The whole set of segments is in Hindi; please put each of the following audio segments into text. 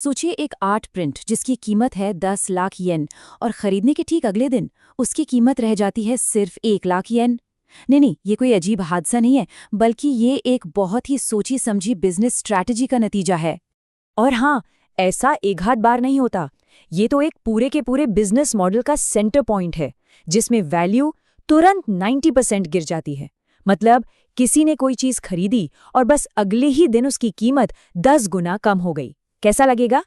सोचिए एक आर्ट प्रिंट जिसकी कीमत है 10 लाख येन और खरीदने के ठीक अगले दिन उसकी कीमत रह जाती है सिर्फ 1 लाख येन। नहीं नहीं, ये कोई अजीब हादसा नहीं है, बल्कि ये एक बहुत ही सोची समझी बिजनेस स्ट्रैटेजी का नतीजा है। और हाँ, ऐसा एक आध बार नहीं होता। ये तो एक पूरे के पूरे बिजनेस मॉडल का सेंटर पॉइंट है, जिसमें वैल्यू तुरंत 90% गिर जाती है। मतलब किसी ने कोई चीज खरीदी और बस अगले ही दिन उसकी कीमत 10 गुना कम हो गई। कैसा लगेगा?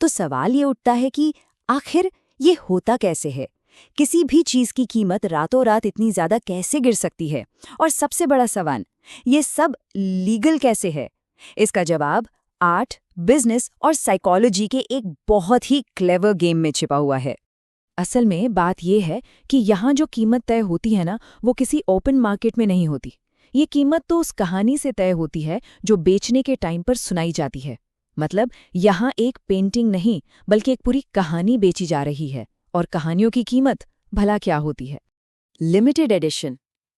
तो सवाल ये उठता है कि आखिर ये होता कैसे है? किसी भी चीज की कीमत रातों रात इतनी ज्यादा कैसे गिर सकती है? और सबसे बड़ा सवाल, ये सब लीगल कैसे है? इसका जवाब आर्ट, बिजनेस और साइकोलॉजी के एक बहुत ही क्लेवर गेम में छिपा हुआ है। असल में बात यह है कि यहाँ जो कीमत तय होती है ना, वो किसी ओपन मार्केट में नहीं होती। ये कीमत तो उस कहानी से तय होती है जो बेचने के टाइम पर सुनाई जाती है। मतलब यहाँ एक पेंटिंग नहीं, बल्कि एक पूरी कहानी बेची जा रही है। और कहानियों की कीमत भला क्या होती है? लिमिटेड एडिशन,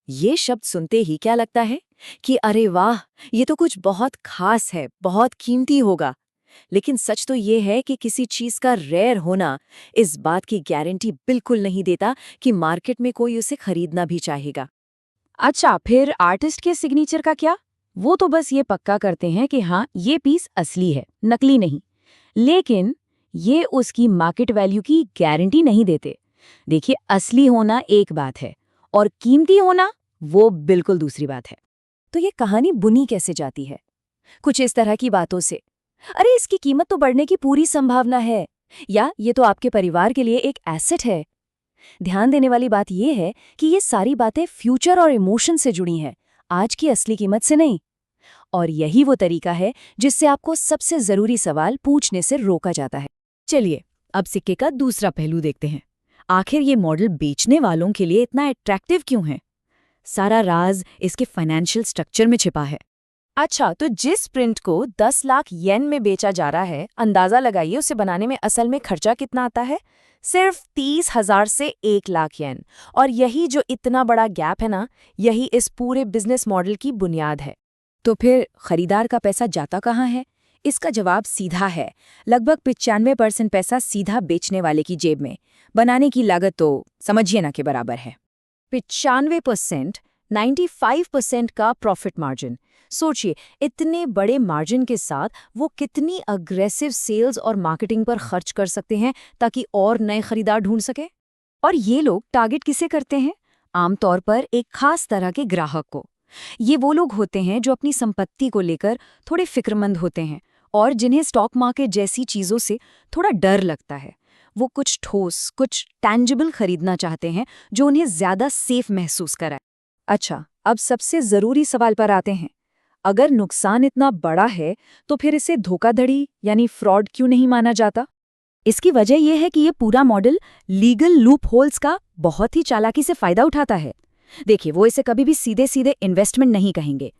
ये शब्द सुनते ही क्या लगता है कि अरे वाह, ये तो कुछ बहुत खास है, बहुत कीमती होगा। लेकिन सच तो ये है कि किसी चीज का रेयर होना इस बात की गारंटी बिल्कुल नहीं देता कि मार्केट में कोई उसे खरीदना भी चाहेगा। अच्छा, फिर आर्टिस्ट के सिग्नेचर का क्या? वो तो बस ये पक्का करते हैं कि हाँ, ये पीस असली है, नकली नहीं। लेकिन ये उसकी मार्केट वैल्यू की गारंटी नहीं देते। देखिए, असली होना एक बात है और कीमती होना वो बिल्कुल दूसरी बात है। तो ये कहानी बुनी कैसे जाती है? कुछ इस तरह की बातों से, अरे इसकी कीमत तो बढ़ने की पूरी संभावना है, या ये तो आपके परिवार के लिए एक एसेट है। ध्यान देने वाली बात यह है कि ये सारी बातें फ्यूचर और इमोशन से जुड़ी हैं, आज की असली कीमत से नहीं। और यही वो तरीका है जिससे आपको सबसे जरूरी सवाल पूछने से रोका जाता है। चलिए, अब सिक्के का दूसरा पहलू देखते हैं। आखिर ये मॉडल बेचने वालों के लिए इतना अट्रैक्टिव क्यों है? सारा राज इसके फाइनेंशियल स्ट्रक्चर में छिपा है। अच्छा, तो जिस प्रिंट को 10 लाख येन में बेचा जा रहा है, अंदाजा लगाइए उसे बनाने में असल में खर्चा कितना आता है? सिर्फ 30,000 से 1 लाख येन। और यही जो इतना बड़ा गैप है ना, यही इस पूरे बिजनेस मॉडल की बुनियाद है। तो फिर खरीदार का पैसा जाता कहाँ है? इसका जवाब सीधा है। लगभग 95% पैसा सीधा बेचने वाले की जेब में। बनाने की लागत तो समझिए ना के बराबर है। 95%, 95% का प्रॉफिट मार्जिन। सोचिए, इतने बड़े मार्जिन के साथ वो कितनी अग्रेसिव सेल्स और मार्केटिंग पर खर्च कर सकते हैं ताकि और नए खरीदार ढूंढ सके। और ये लोग टारगेट किसे करते हैं? आमतौर पर एक खास तरह के ग्राहक को। ये वो लोग होते हैं जो अपनी संपत्ति को लेकर थोड़े फिक्रमंद होते हैं और जिन्हें स्टॉक मार्केट जैसी चीजों से थोड़ा डर लगता है। वो कुछ ठोस, कुछ टैंजिबल खरीदना चाहते हैं जो उन्हें ज्यादा सेफ महसूस कराए। अच्छा, अब सबसे जरूरी सवाल पर आते हैं। अगर नुकसान इतना बड़ा है, तो फिर इसे धोखाधड़ी यानी फ्रॉड क्यों नहीं माना जाता? इसकी वजह यह है कि ये पूरा मॉडल लीगल लूप होल्स का बहुत ही चालाकी से फायदा उठाता है। देखिए, वो इसे कभी भी सीधे सीधे इन्वेस्टमेंट नहीं कहेंगे।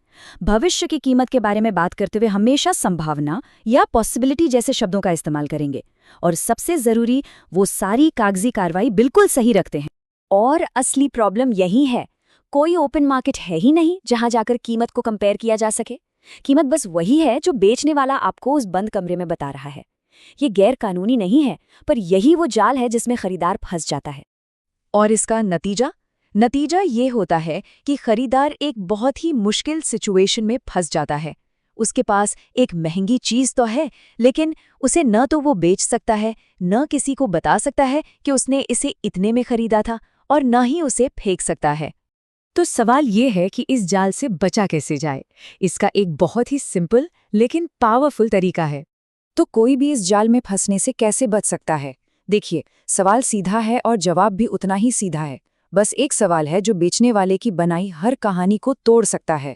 भविष्य की कीमत के बारे में बात करते हुए हमेशा संभावना या पॉसिबिलिटी जैसे शब्दों का इस्तेमाल करेंगे। और सबसे जरूरी, वो सारी कागजी कार्रवाई बिल्कुल सही रखते हैं। और असली प्रॉब्लम यही है, कोई ओपन मार्केट है ही नहीं जहां जाकर कीमत को कंपेयर किया जा सके। कीमत बस वही है जो बेचने वाला आपको उस बंद कमरे में बता रहा है। ये गैर कानूनी नहीं है, पर यही वो जाल है जिसमें खरीदार फंस जाता है। और इसका नतीजा ये होता है कि खरीदार एक बहुत ही मुश्किल सिचुएशन में फंस जाता है। उसके पास एक महंगी चीज तो है, लेकिन उसे न तो वो बेच सकता है, न किसी को बता सकता है कि उसने इसे इतने में खरीदा था, और न ही उसे फेंक सकता है। तो सवाल ये है कि इस जाल से बचा कैसे जाए? इसका एक बहुत ही सिंपल लेकिन पावरफुल तरीका है। तो कोई भी इस जाल में फंसने से कैसे बच सकता है? देखिए, सवाल सीधा है और जवाब भी उतना ही सीधा है। बस एक सवाल है जो बेचने वाले की बनाई हर कहानी को तोड़ सकता है।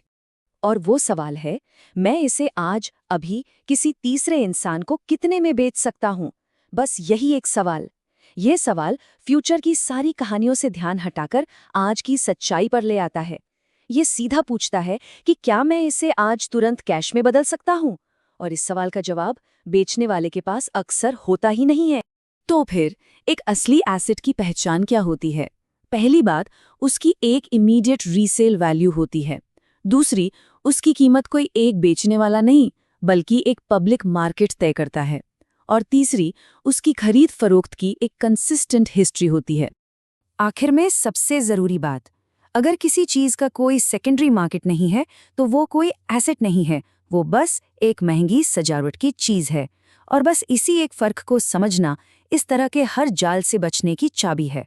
और वो सवाल है, मैं इसे आज, अभी किसी तीसरे इंसान को कितने में बेच सकता हूँ? बस यही एक सवाल। यह सवाल फ्यूचर की सारी कहानियों से ध्यान हटाकर आज की सच्चाई पर ले आता है। ये सीधा पूछता है कि क्या मैं इसे आज तुरंत कैश में बदल सकता हूँ? और इस सवाल का जवाब बेचने वाले के पास अक्सर होता ही नहीं है। तो फिर एक असली एसेट की पहचान क्या होती है? पहली बात, उसकी एक इमीडिएट रीसेल वैल्यू होती है। दूसरी, उसकी कीमत कोई एक बेचने वाला नहीं, बल्कि एक पब्लिक मार्केट तय करता है। और तीसरी, उसकी खरीद फरोख्त की एक कंसिस्टेंट हिस्ट्री होती है। आखिर में सबसे ज़रूरी बात, अगर किसी चीज़ का कोई सेकेंडरी मार्केट नहीं है तो वो कोई एसेट नहीं है, वो बस एक महंगी सजावट की चीज़ है। और बस इसी एक फ़र्क को समझना इस तरह के हर जाल से बचने की चाबी है।